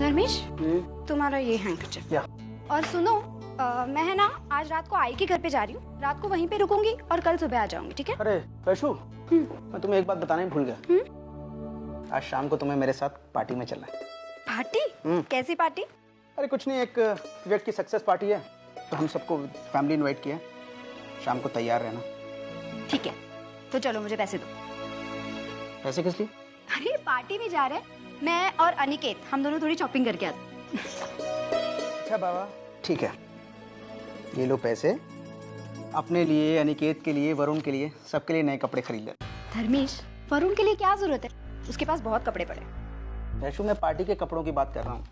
धर्मेश, तुम्हारा ये हैंकरचिफ। क्या? और सुनो, मैं है ना आज रात को आई के घर पे जा रही हूँ, रात को वहीं पे रुकूंगी और कल सुबह आ जाऊंगी, ठीक है? अरे वैशु, मैं तुम्हें एक बात बताने भूल गया। आज शाम को तुम्हें मेरे साथ पार्टी में चलना है। पार्टी? कैसी पार्टी? अरे कुछ नहीं, एक प्रोजेक्ट की सक्सेस पार्टी है, तो हम सबको फैमिली इनवाइट किया है। शाम को तैयार रहना। ठीक है, तो चलो मुझे पैसे दो। पैसे किस लिए? अरे पार्टी में जा रहे हैं, मैं और अनिकेत, हम दोनों थोड़ी शॉपिंग करके आते। अच्छा बाबा, ठीक है, ये लो पैसे। अपने लिए, अनिकेत के लिए, वरुण के लिए, सबके लिए नए कपड़े खरीद ले। धर्मेश, वरुण के लिए क्या जरूरत है? उसके पास बहुत कपड़े पड़े। वैशु, मैं पार्टी के कपड़ों की बात कर रहा हूँ।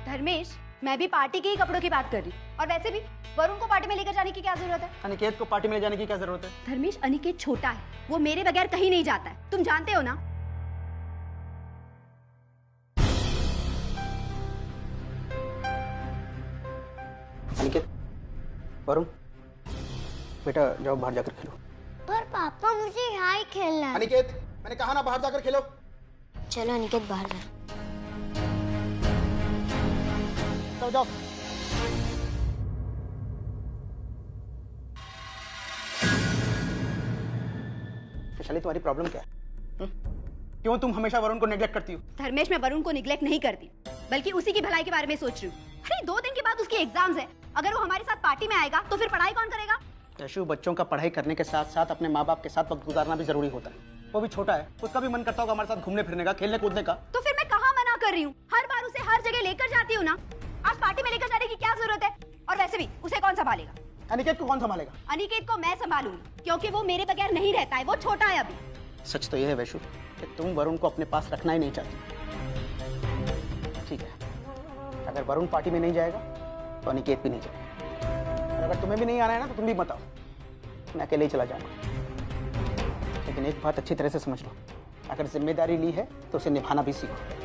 धर्मेश, मैं भी पार्टी के ही कपड़ों की बात कर रही हूँ। और वैसे भी वरुण को पार्टी में लेकर जाने की क्या जरूरत है? अनिकेत को पार्टी में ले जाने की क्या जरूरत है? धर्मेश, अनिकेत छोटा है, वो मेरे बगैर कहीं नहीं जाता है, तुम जानते हो ना। अनिकेत, वरुण, बेटा जाओ बाहर जाकर खेलो। पर पापा मुझे यहाँ ही खेलना है। अनिकेत, मैंने कहा ना बाहर जाकर खेलो। चलो अनिकेत बाहर जा। जाओ जाओ। वैशाली, तुम्हारी प्रॉब्लम क्या है? क्यों तुम हमेशा वरुण को नेग्लेक्ट करती हो? धर्मेश, मैं वरुण को निग्लेक्ट नहीं करती, बल्कि उसी की भलाई के बारे में सोच रही हूँ। अरे 2 दिन के बाद उसकी एग्जाम्स है, अगर वो हमारे साथ पार्टी में आएगा तो फिर पढ़ाई कौन करेगा? यशु, बच्चों का पढ़ाई करने के साथ साथ अपने माँ बाप के साथ वक्त गुजारना भी जरूरी होता है। वो भी छोटा है, उसका भी मन करता होगा हमारे साथ घूमने फिरने का, खेलने कूदने का। तो फिर मैं कहाँ मना कर रही हूँ? हर बार उसे हर जगह लेकर जाती हूँ ना। आज पार्टी में लेकर जाने की क्या जरूरत है? और वैसे भी उसे कौन संभालेगा? अनिकेत को कौन संभालेगा? अनिकेत को मैं संभालूंगी, क्योंकि वो मेरे बगैर नहीं रहता है, वो छोटा है अभी। सच तो यह है वैशु कि तुम वरुण को अपने पास रखना ही नहीं चाहती। ठीक है, अगर वरुण पार्टी में नहीं जाएगा तो अनिकेत भी नहीं जाएगा। और अगर तुम्हें भी नहीं आना है ना तो तुम भी मत आओ, मैं अकेले ही चला जाऊंगा। लेकिन एक बात अच्छी तरह से समझ लो, अगर जिम्मेदारी ली है तो उसे निभाना भी सीखो।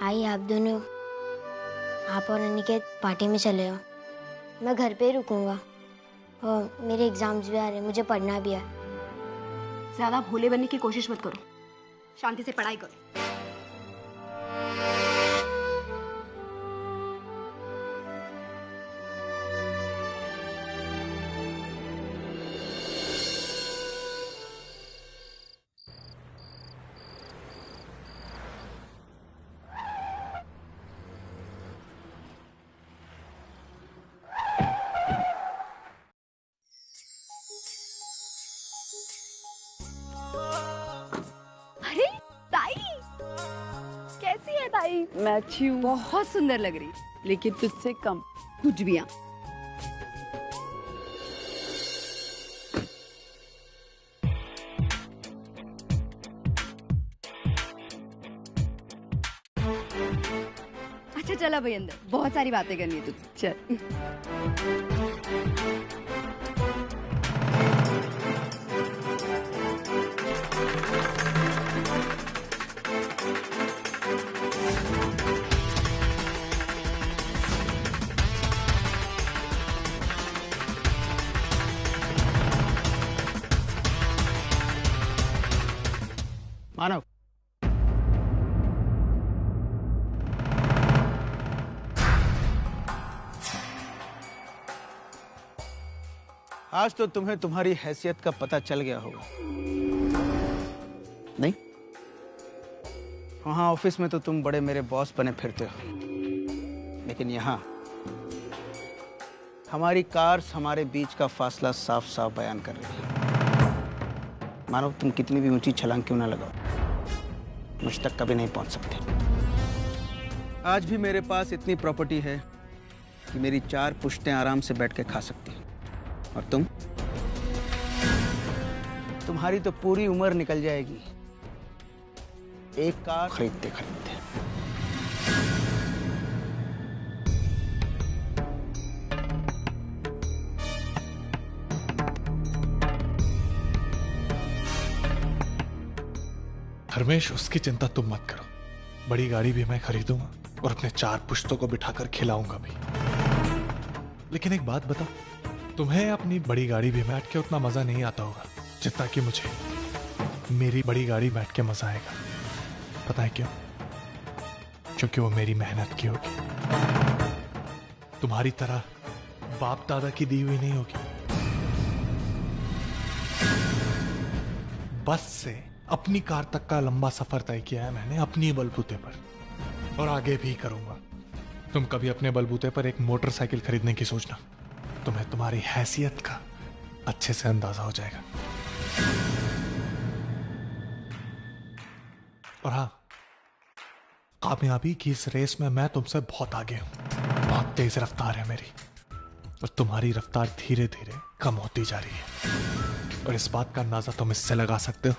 आई, आप दोनों, आप और अनिकेत पार्टी में चले हो, मैं घर पे ही रुकूंगा। और मेरे एग्जाम्स भी आ रहे हैं, मुझे पढ़ना भी है। ज्यादा भोले बनने की कोशिश मत करो, शांति से पढ़ाई करो। अरे ताई, कैसी है ताई? मैं अच्छी हूँ, बहुत सुंदर लग रही। लेकिन तुझसे कम। कुछ भी। अच्छा चला भाई अंदर, बहुत सारी बातें करनी है तुझसे। चल। मानव, आज तो तुम्हें तुम्हारी हैसियत का पता चल गया होगा, नहीं? वहां ऑफिस में तो तुम बड़े मेरे बॉस बने फिरते हो, लेकिन यहाँ हमारी कार्स हमारे बीच का फासला साफ साफ बयान कर रही है। मानो तुम कितनी भी ऊंची छलांग क्यों ना लगाओ, मुझ तक कभी नहीं पहुंच सकते। आज भी मेरे पास इतनी प्रॉपर्टी है कि मेरी 4 पुश्तें आराम से बैठ के खा सकती हैं। और तुम्हारी तो पूरी उम्र निकल जाएगी एक कार खरीदते खरीदते। धर्मेश, उसकी चिंता तुम मत करो, बड़ी गाड़ी भी मैं खरीदूंगा और अपने 4 पुश्तों को बिठाकर खिलाऊंगा भी। लेकिन एक बात बता, तुम्हें अपनी बड़ी गाड़ी में बैठ के उतना मजा नहीं आता होगा जितना कि मुझे मेरी बड़ी गाड़ी बैठ के मजा आएगा। पता है क्यों? क्योंकि वो मेरी मेहनत की होगी, तुम्हारी तरह बाप दादा की दी हुई नहीं होगी। बस से अपनी कार तक का लंबा सफर तय किया है मैंने अपनी बलबूते पर, और आगे भी करूंगा। तुम कभी अपने बलबूते पर एक मोटरसाइकिल खरीदने की सोचना, तुम्हें तुम्हारी हैसियत का अच्छे से अंदाजा हो जाएगा। और हाँ, कामयाबी की इस रेस में मैं तुमसे बहुत आगे हूं। बहुत तेज रफ्तार है मेरी, और तुम्हारी रफ्तार धीरे धीरे कम होती जा रही है। और इस बात का अंदाजा तुम इससे लगा सकते हो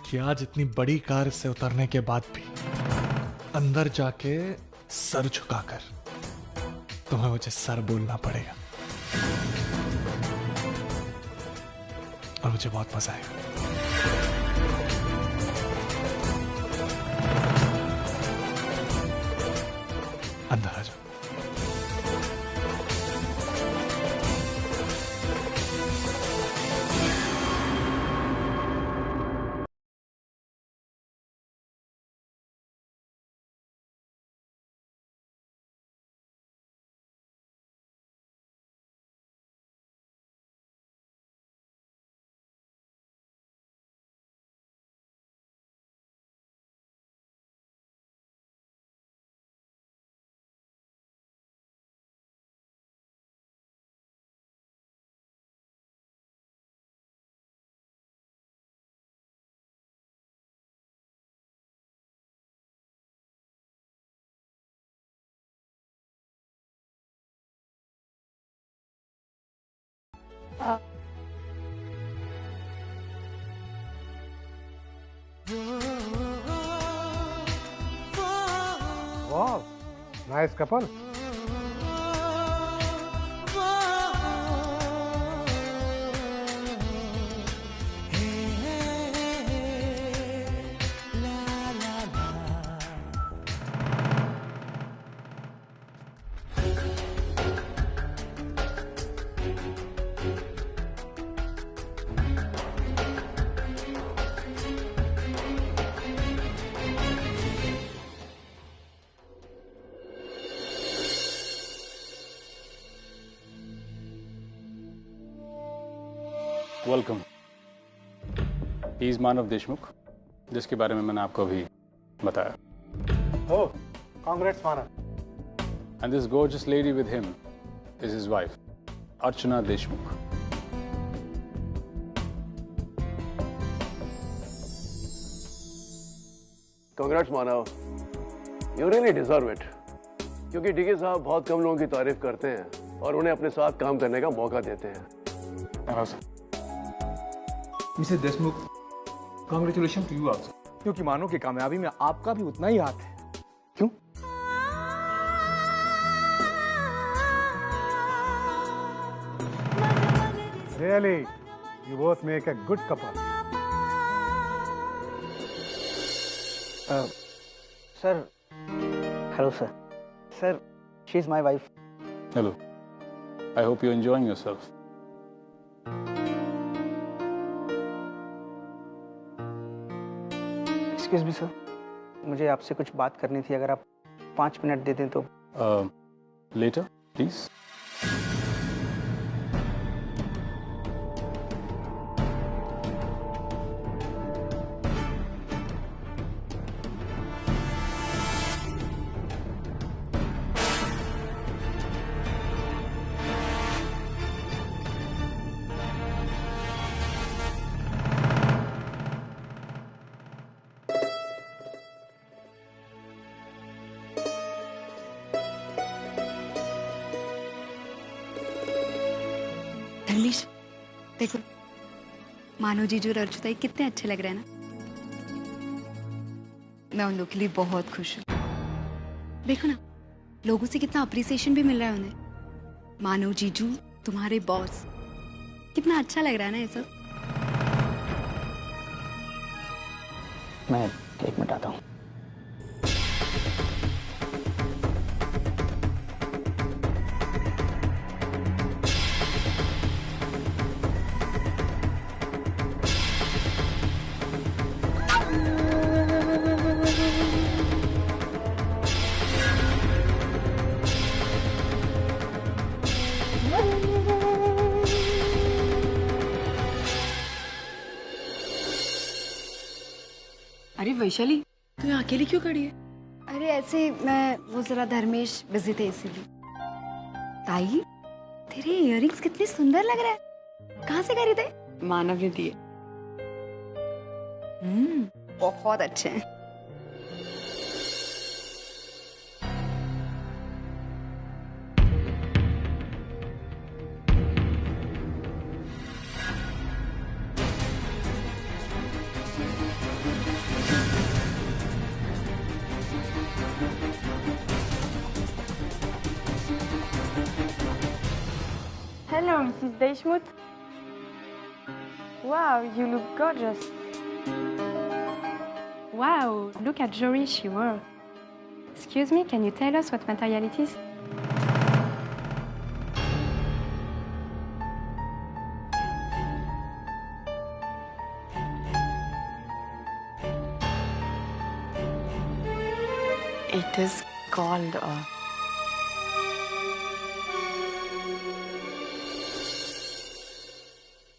कि आज इतनी बड़ी कार से उतरने के बाद भी अंदर जाके सर झुकाकर तुम्हें मुझे सर बोलना पड़ेगा, और मुझे बहुत मजा आएगा। अंदर आ जाओ। Wow, nice couple. Welcome. He is Manav Deshmukh, जिसके बारे में मैंने आपको अभी बताया। Oh, congrats, Manav. And this gorgeous lady with him is his wife, Archana Deshmukh. Congrats, Manav. You really deserve it. क्योंकि डीके साहब बहुत कम लोगों की तारीफ करते हैं और उन्हें अपने साथ काम करने का मौका देते हैं। Mrs Deshmukh, congratulation to you also. क्योंकि मानो की कामयाबी में आपका भी उतना ही हाथ है। क्यों? Really, you both make a good couple. Sir, hello sir. Sir, she is my wife. Hello, I hope you enjoying yourself. Excuse me sir, मुझे आपसे कुछ बात करनी थी, अगर आप 5 मिनट दे दें तो। Letter please. धर्मेश, देखो मानो जीजू और अर्जुताई कितने अच्छे लग रहे हैं ना। मैं उन लोगों के लिए बहुत खुश हूँ। देखो ना, लोगों से कितना अप्रिसिएशन भी मिल रहा है उन्हें। मानो जीजू तुम्हारे बॉस, कितना अच्छा लग रहा है ना ये सब। मैं 1 मिनट आता हूँ। अरे वैशाली, तू यहाँ अकेली क्यों खड़ी है? अरे ऐसे मैं वो जरा धर्मेश बिजी थे इसीलिए। ताई, तेरे इयररिंग्स कितने सुंदर लग रहे हैं। कहाँ से खरीदे? मानव ने दिए। बहुत अच्छे हैं। Hello, Mrs. Deshmukh. Wow, you look gorgeous. Wow, look at jewelry she wore. Excuse me, can you tell us what material it is? It is called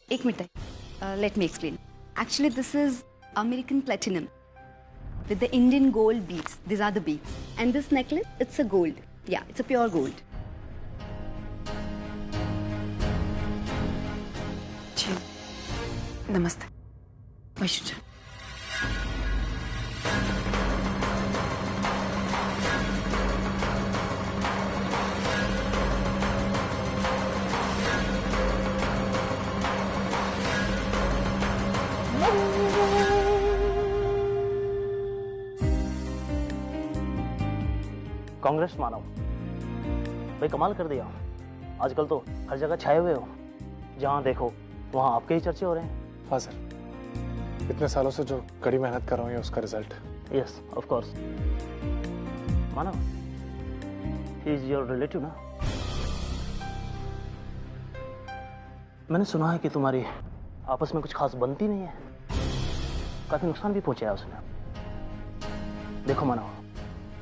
एक minute, let me explain. Actually, this is American platinum with the Indian gold beads. These are the beads. And this necklace, it's a gold. Yeah, it's a pure gold. जी, नमस्ते। वैशु, कांग्रेस मानव भाई, कमाल कर दिया। आजकल तो हर जगह छाए हुए हो, जहां देखो वहां आपके ही चर्चे हो रहे हैं। हाँ सर, इतने सालों से जो कड़ी मेहनत कर रहा हूँ, ये उसका result. Yes, of course. Manav, he is your relative ना? मैंने सुना है कि तुम्हारी आपस में कुछ खास बनती नहीं है, काफी नुकसान भी पहुंचाया उसने। देखो मानव,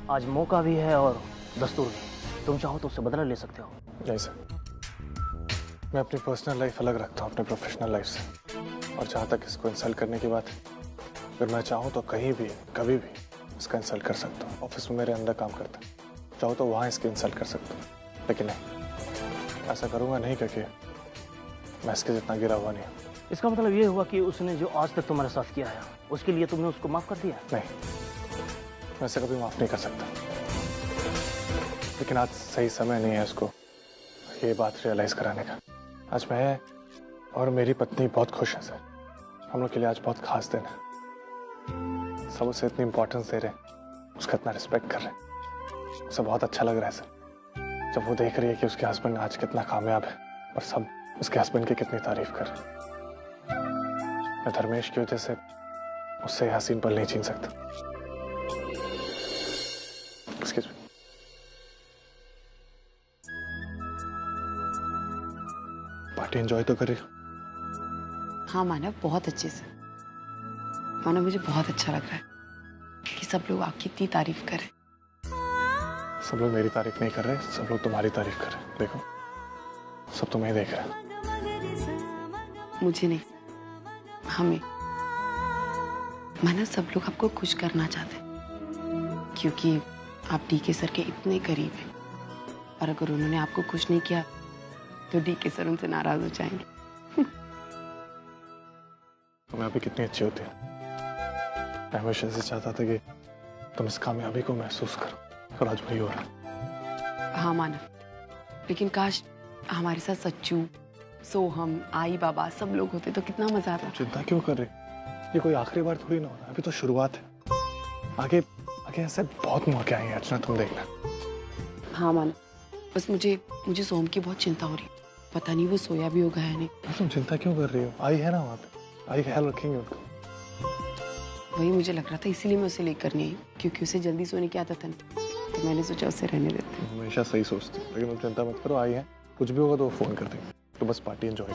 आज मौका भी है और दस्तूर भी। तुम चाहो तो उससे बदला ले सकते हो। नहीं सर, मैं अपनी पर्सनल लाइफ अलग रखता हूँ अपने प्रोफेशनल लाइफ से। और जहाँ तक इसको इंसल्ट करने की बात, अगर मैं चाहूँ तो कहीं भी कभी भी इसका इंसल्ट कर सकता हूँ। ऑफिस में मेरे अंदर काम करता है, चाहो तो वहाँ इसकी इंसल्ट कर सकता हूँ, लेकिन नहीं, ऐसा करूँगा नहीं क्योंकि मैं इसके जितना गिरा हुआ नहीं हूँ। इसका मतलब ये हुआ कि उसने जो आज तक तुम्हारे साथ किया है, उसके लिए तुमने उसको माफ कर दिया? नहीं, मैं इसे कभी माफ नहीं कर सकता, लेकिन आज सही समय नहीं है उसको ये बात रियलाइज कराने का। आज मैं और मेरी पत्नी बहुत खुश हैं सर। हम लोग के लिए आज बहुत खास दिन है। सब उसे इतनी इंपॉर्टेंस दे रहे हैं, उसका इतना रिस्पेक्ट कर रहे हैं। उसे बहुत अच्छा लग रहा है सर, जब वो देख रही है कि उसके हस्बैंड आज कितना कामयाब है और सब उसके हस्बैंड की कितनी तारीफ कर रहे हैं। मैं धर्मेश की वजह से उससे हसीन पल नहीं छीन सकता। Excuse me. पार्टी एंजॉय तो करे? हाँ मानव, बहुत अच्छे से। मानव, मुझे बहुत अच्छा लग रहा है कि सब लोग आपकी इतनी तारीफ करें। सब लोग मेरी तारीफ नहीं कर रहे, सब लोग तुम्हारी तारीफ कर रहे। देखो, सब तुम्हें देख रहे हैं। मुझे नहीं, हमें। मानव, सब लोग आपको खुश करना चाहते हैं क्योंकि आप डीके सर के इतने करीब हैं, और अगर उन्होंने आपको खुश नहीं किया तो डीके सर उनसे नाराज हो जाएंगे। तुम्हें अभी कितनी अच्छी होती है। मैं हमेशा से चाहता था कि तुम इस कामयाबी को महसूस करो, और आज वही हो रहा है। हाँ मानव, लेकिन काश हमारे साथ सच्चू, सोहम, आई बाबा सब लोग होते तो कितना मजा आता। चिंता क्यों कर रहे? ये कोई आखिरी बार थोड़ी ना हो रहा, अभी तो शुरुआत है। आगे आगे ऐसे बहुत मौके आएंगे अर्चना, तुम देखना। हाँ मानव, बस मुझे सोहम की बहुत चिंता हो रही है। पता नहीं वो सोया भी होगा या नहीं। तुम चिंता क्यों कर रही हो? आई है ना वहाँ पे, आई ख्याल रखेंगे उनको। वही मुझे लग रहा था, इसीलिए मैं उसे लेकर नहीं आई, क्योंकि उसे जल्दी सोने की आदत है, तो मैंने सोचा उसे रहने देते। हमेशा सही सोचती, लेकिन तुम चिंता मत करो, आई है। कुछ भी होगा तो वो फोन कर देंगे, तो बस पार्टी एंजॉय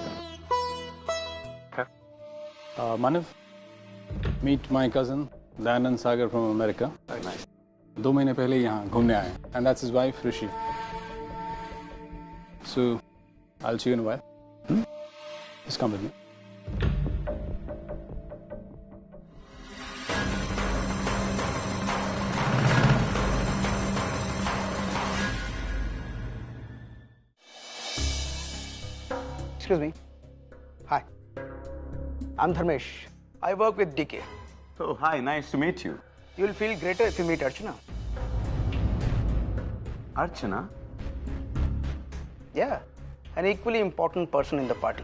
करो। Manav, meet my cousin Dayanand Sagar from America. 2 महीने पहले यहाँ घूमने आए, and that's his wife Rishi. So I'll see you in a while. Just come with me. Excuse me. Hi. I'm Dharmesh. I work with DK. Oh, hi. Nice to meet you. You'll feel greater if you meet Archana. Archana? Yeah, an equally important person in the party.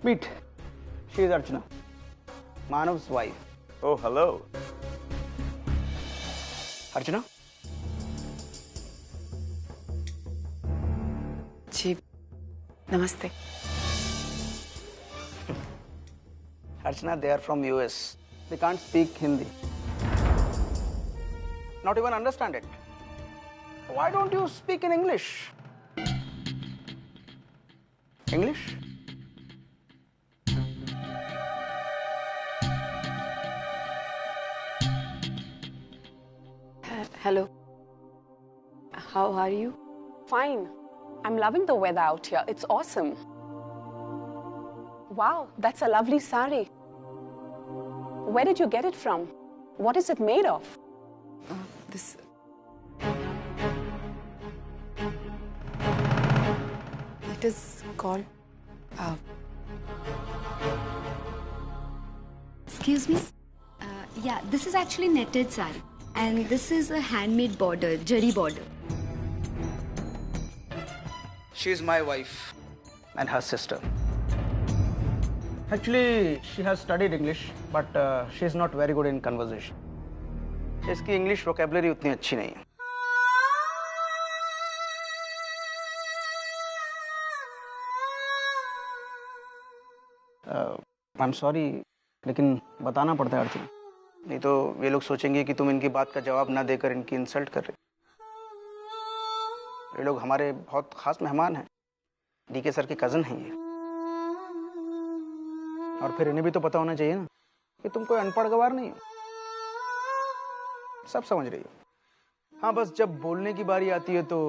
Meet. She is Archana, Manav's wife. Oh, hello. Archana? जी नमस्ते। Archana, they are from US. They can't speak Hindi. Not even understand it. Why don't you speak in English? English? Hello. How are you? Fine. I'm loving the weather out here. It's awesome. Wow, that's a lovely sari. Where did you get it from? What is it made of? This. It is called. Excuse me? Yeah, this is actually netted sari. And this is a handmade border, jari border. She is my wife and her sister. Actually, she has studied English, but she is not very good in conversation. इसकी English vocabulary उतनी अच्छी नहीं है. I'm sorry, लेकिन बताना पड़ता है अर्चना. नहीं तो ये लोग सोचेंगे कि तुम इनकी बात का जवाब ना देकर इनकी इंसल्ट कर रहे. ये लोग हमारे बहुत खास मेहमान हैं. डीके सर के कजन हैं ये. और फिर इन्हें भी तो पता होना चाहिए ना कि तुम कोई अनपढ़ गवार नहीं हो. सब समझ रही हो. हाँ, बस जब बोलने की बारी आती है तो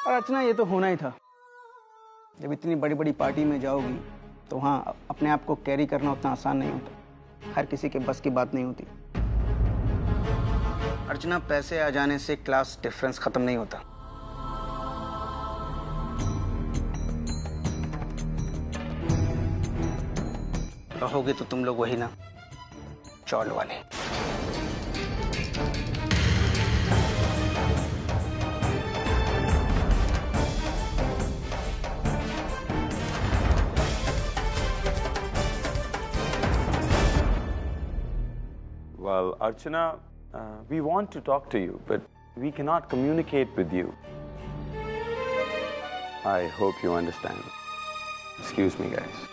और अर्चना, ये तो होना ही था. जब इतनी बड़ी बड़ी पार्टी में जाओगी तो हाँ, अपने आप को कैरी करना उतना आसान नहीं होता. हर किसी के बस की बात नहीं होती. अर्चना, पैसे आ जाने से क्लास डिफरेंस खत्म नहीं होता. रहोगे तो तुम लोग वही ना, चौल वाले. Well, Archana, we want to talk to you, but we cannot communicate with you. I hope you understand. Excuse me, guys.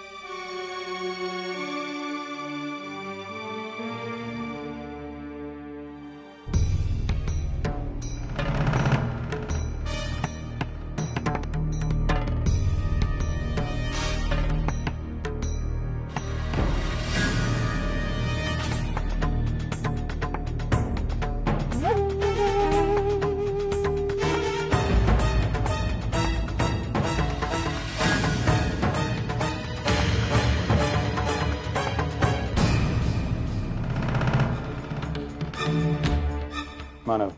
मानव,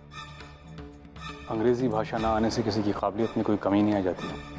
अंग्रेजी भाषा ना आने से किसी की काबिलियत में कोई कमी नहीं आ जाती है.